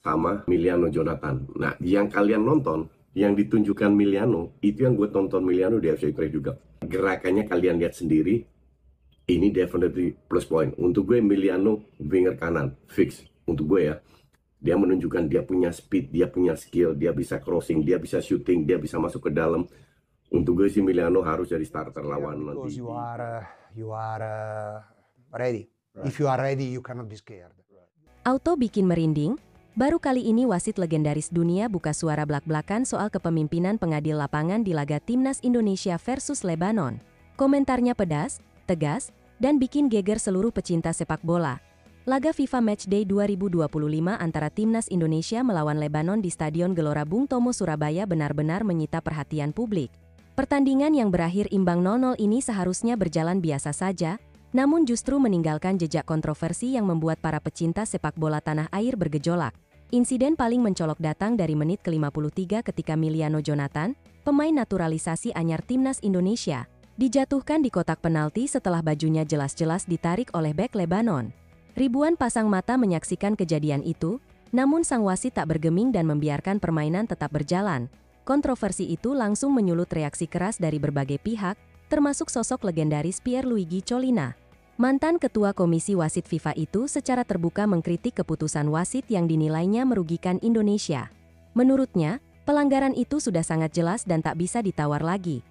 sama Emiliano Jonathan. Nah, yang kalian nonton, yang ditunjukkan Emiliano, itu yang gue tonton Emiliano di FC Utrecht juga. Gerakannya kalian lihat sendiri, ini definitely plus point. Untuk gue Emiliano winger kanan, fix. Untuk gue ya, dia menunjukkan dia punya speed, dia punya skill, dia bisa crossing, dia bisa shooting, dia bisa masuk ke dalam. Untuk gue si Emiliano harus jadi starter lawan nanti. You are ready. Right. If you are ready, you cannot be scared. Auto bikin merinding. Baru kali ini wasit legendaris dunia buka suara blak-blakan soal kepemimpinan pengadil lapangan di laga Timnas Indonesia versus Lebanon. Komentarnya pedas, tegas, dan bikin geger seluruh pecinta sepak bola. Laga FIFA Matchday 2025 antara Timnas Indonesia melawan Lebanon di Stadion Gelora Bung Tomo Surabaya benar-benar menyita perhatian publik. Pertandingan yang berakhir imbang 0-0 ini seharusnya berjalan biasa saja, namun justru meninggalkan jejak kontroversi yang membuat para pecinta sepak bola tanah air bergejolak. Insiden paling mencolok datang dari menit ke-53 ketika Emiliano Jonathan, pemain naturalisasi anyar Timnas Indonesia, dijatuhkan di kotak penalti setelah bajunya jelas-jelas ditarik oleh bek Lebanon. Ribuan pasang mata menyaksikan kejadian itu, namun sang wasit tak bergeming dan membiarkan permainan tetap berjalan. Kontroversi itu langsung menyulut reaksi keras dari berbagai pihak, termasuk sosok legendaris Pierluigi Collina. Mantan ketua Komisi Wasit FIFA itu secara terbuka mengkritik keputusan wasit yang dinilainya merugikan Indonesia. Menurutnya, pelanggaran itu sudah sangat jelas dan tak bisa ditawar lagi.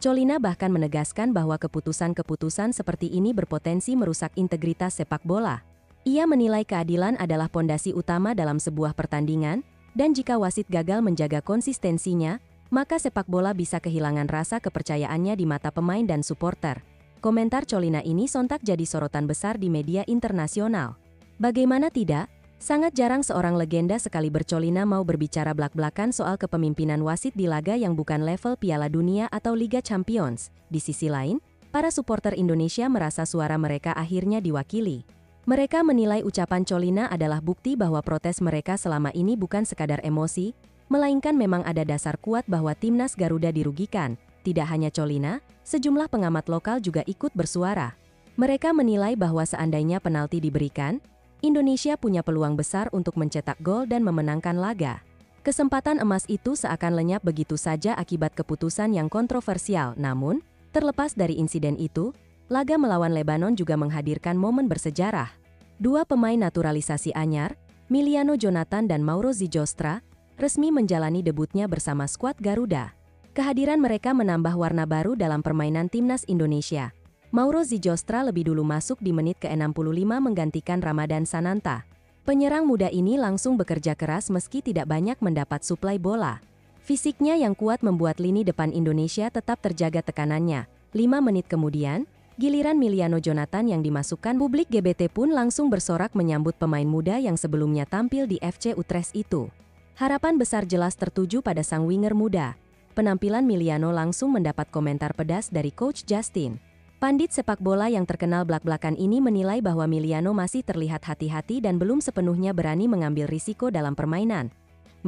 Collina bahkan menegaskan bahwa keputusan-keputusan seperti ini berpotensi merusak integritas sepak bola. Ia menilai keadilan adalah pondasi utama dalam sebuah pertandingan, dan jika wasit gagal menjaga konsistensinya, maka sepak bola bisa kehilangan rasa kepercayaannya di mata pemain dan supporter. Komentar Collina ini sontak jadi sorotan besar di media internasional. Bagaimana tidak, sangat jarang seorang legenda sekaliber Collina mau berbicara blak-blakan soal kepemimpinan wasit di laga yang bukan level Piala Dunia atau Liga Champions. Di sisi lain, para supporter Indonesia merasa suara mereka akhirnya diwakili. Mereka menilai ucapan Collina adalah bukti bahwa protes mereka selama ini bukan sekadar emosi, melainkan memang ada dasar kuat bahwa Timnas Garuda dirugikan. Tidak hanya Collina, sejumlah pengamat lokal juga ikut bersuara. Mereka menilai bahwa seandainya penalti diberikan, Indonesia punya peluang besar untuk mencetak gol dan memenangkan laga. Kesempatan emas itu seakan lenyap begitu saja akibat keputusan yang kontroversial. Namun, terlepas dari insiden itu, laga melawan Lebanon juga menghadirkan momen bersejarah. Dua pemain naturalisasi anyar, Emiliano Jonathan dan Mauro Zijostra, resmi menjalani debutnya bersama skuad Garuda. Kehadiran mereka menambah warna baru dalam permainan Timnas Indonesia. Mauro Zijostra lebih dulu masuk di menit ke-65 menggantikan Ramadan Sananta. Penyerang muda ini langsung bekerja keras meski tidak banyak mendapat suplai bola. Fisiknya yang kuat membuat lini depan Indonesia tetap terjaga tekanannya. 5 menit kemudian, giliran Emiliano Jonathan yang dimasukkan, publik GBT pun langsung bersorak menyambut pemain muda yang sebelumnya tampil di FC Utrecht itu. Harapan besar jelas tertuju pada sang winger muda. Penampilan Emiliano langsung mendapat komentar pedas dari Coach Justin. Pandit sepak bola yang terkenal blak-blakan ini menilai bahwa Emiliano masih terlihat hati-hati dan belum sepenuhnya berani mengambil risiko dalam permainan.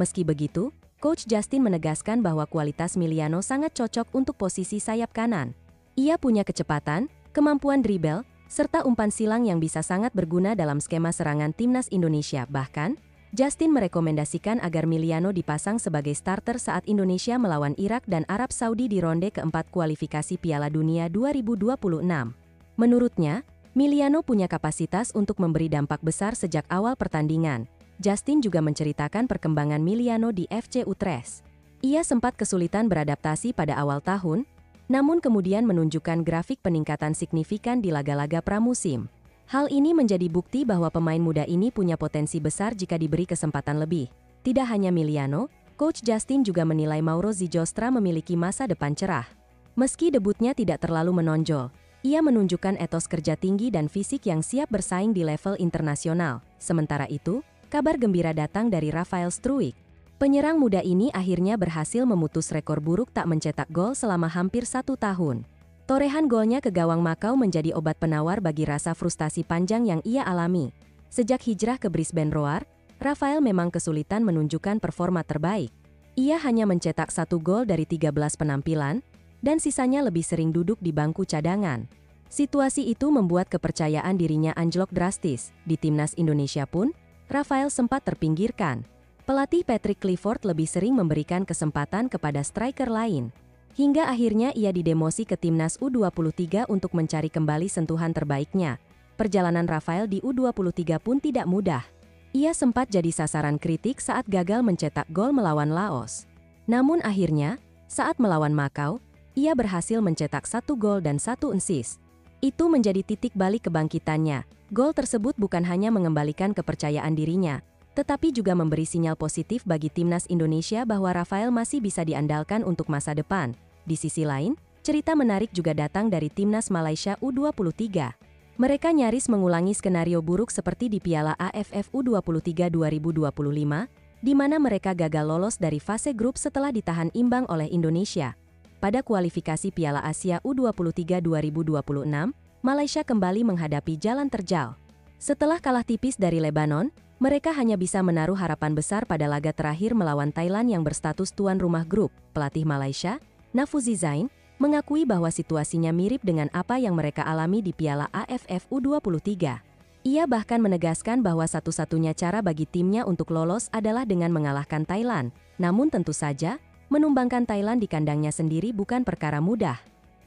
Meski begitu, Coach Justin menegaskan bahwa kualitas Emiliano sangat cocok untuk posisi sayap kanan. Ia punya kecepatan, kemampuan dribble, serta umpan silang yang bisa sangat berguna dalam skema serangan Timnas Indonesia. Bahkan, Justin merekomendasikan agar Emiliano dipasang sebagai starter saat Indonesia melawan Irak dan Arab Saudi di ronde keempat kualifikasi Piala Dunia 2026. Menurutnya, Emiliano punya kapasitas untuk memberi dampak besar sejak awal pertandingan. Justin juga menceritakan perkembangan Emiliano di FC Utrecht. Ia sempat kesulitan beradaptasi pada awal tahun, namun kemudian menunjukkan grafik peningkatan signifikan di laga-laga pramusim. Hal ini menjadi bukti bahwa pemain muda ini punya potensi besar jika diberi kesempatan lebih. Tidak hanya Emiliano, Coach Justin juga menilai Mauro Zijostra memiliki masa depan cerah. Meski debutnya tidak terlalu menonjol, ia menunjukkan etos kerja tinggi dan fisik yang siap bersaing di level internasional. Sementara itu, kabar gembira datang dari Rafael Struijk. Penyerang muda ini akhirnya berhasil memutus rekor buruk tak mencetak gol selama hampir 1 tahun. Torehan golnya ke gawang Makau menjadi obat penawar bagi rasa frustasi panjang yang ia alami. Sejak hijrah ke Brisbane Roar, Rafael memang kesulitan menunjukkan performa terbaik. Ia hanya mencetak 1 gol dari 13 penampilan, dan sisanya lebih sering duduk di bangku cadangan. Situasi itu membuat kepercayaan dirinya anjlok drastis. Di Timnas Indonesia pun, Rafael sempat terpinggirkan. Pelatih Patrick Clifford lebih sering memberikan kesempatan kepada striker lain. Hingga akhirnya ia didemosi ke timnas U23 untuk mencari kembali sentuhan terbaiknya. Perjalanan Rafael di U23 pun tidak mudah. Ia sempat jadi sasaran kritik saat gagal mencetak gol melawan Laos. Namun akhirnya, saat melawan Makau, ia berhasil mencetak 1 gol dan 1 assist. Itu menjadi titik balik kebangkitannya. Gol tersebut bukan hanya mengembalikan kepercayaan dirinya, tetapi juga memberi sinyal positif bagi timnas Indonesia bahwa Rafael masih bisa diandalkan untuk masa depan. Di sisi lain, cerita menarik juga datang dari timnas Malaysia U23. Mereka nyaris mengulangi skenario buruk seperti di Piala AFF U23 2025, di mana mereka gagal lolos dari fase grup setelah ditahan imbang oleh Indonesia. Pada kualifikasi Piala Asia U23 2026, Malaysia kembali menghadapi jalan terjal. Setelah kalah tipis dari Lebanon, mereka hanya bisa menaruh harapan besar pada laga terakhir melawan Thailand yang berstatus tuan rumah grup. Pelatih Malaysia, Nafuzi Zain, mengakui bahwa situasinya mirip dengan apa yang mereka alami di Piala AFF U23. Ia bahkan menegaskan bahwa satu-satunya cara bagi timnya untuk lolos adalah dengan mengalahkan Thailand. Namun tentu saja, menumbangkan Thailand di kandangnya sendiri bukan perkara mudah.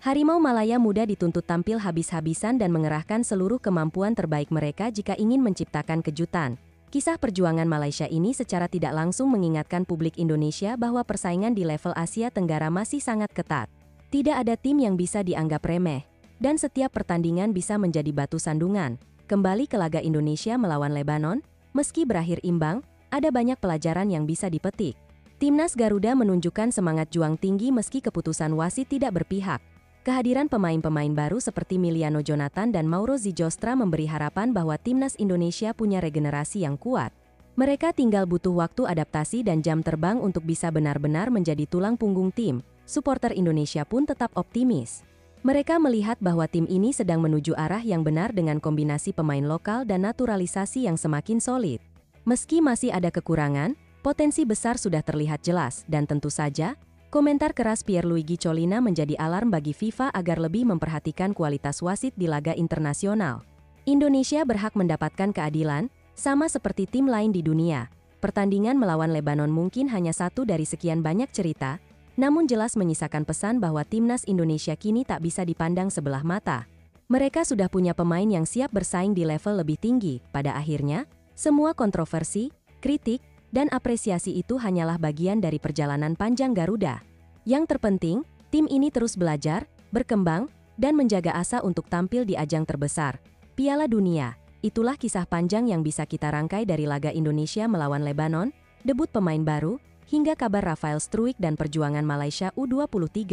Harimau Malaya Muda dituntut tampil habis-habisan dan mengerahkan seluruh kemampuan terbaik mereka jika ingin menciptakan kejutan. Kisah perjuangan Malaysia ini secara tidak langsung mengingatkan publik Indonesia bahwa persaingan di level Asia Tenggara masih sangat ketat. Tidak ada tim yang bisa dianggap remeh, dan setiap pertandingan bisa menjadi batu sandungan. Kembali ke laga Indonesia melawan Lebanon, meski berakhir imbang, ada banyak pelajaran yang bisa dipetik. Timnas Garuda menunjukkan semangat juang tinggi meski keputusan wasit tidak berpihak. Kehadiran pemain-pemain baru seperti Miliano Jonathan dan Mauro Zijostra memberi harapan bahwa timnas Indonesia punya regenerasi yang kuat. Mereka tinggal butuh waktu adaptasi dan jam terbang untuk bisa benar-benar menjadi tulang punggung tim. Supporter Indonesia pun tetap optimis. Mereka melihat bahwa tim ini sedang menuju arah yang benar dengan kombinasi pemain lokal dan naturalisasi yang semakin solid. Meski masih ada kekurangan, potensi besar sudah terlihat jelas dan tentu saja, komentar keras Pierluigi Collina menjadi alarm bagi FIFA agar lebih memperhatikan kualitas wasit di laga internasional. Indonesia berhak mendapatkan keadilan, sama seperti tim lain di dunia. Pertandingan melawan Lebanon mungkin hanya satu dari sekian banyak cerita, namun jelas menyisakan pesan bahwa timnas Indonesia kini tak bisa dipandang sebelah mata. Mereka sudah punya pemain yang siap bersaing di level lebih tinggi. Pada akhirnya, semua kontroversi, kritik, dan apresiasi itu hanyalah bagian dari perjalanan panjang Garuda. Yang terpenting, tim ini terus belajar, berkembang, dan menjaga asa untuk tampil di ajang terbesar, Piala Dunia. Itulah kisah panjang yang bisa kita rangkai dari laga Indonesia melawan Lebanon, debut pemain baru, hingga kabar Rafael Struijk dan perjuangan Malaysia U23.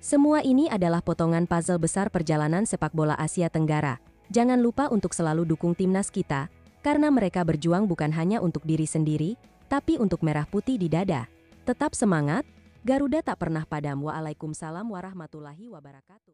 Semua ini adalah potongan puzzle besar perjalanan sepak bola Asia Tenggara. Jangan lupa untuk selalu dukung timnas kita, karena mereka berjuang bukan hanya untuk diri sendiri, tapi untuk merah putih di dada. Tetap semangat, Garuda tak pernah padam. Waalaikumsalam warahmatullahi wabarakatuh.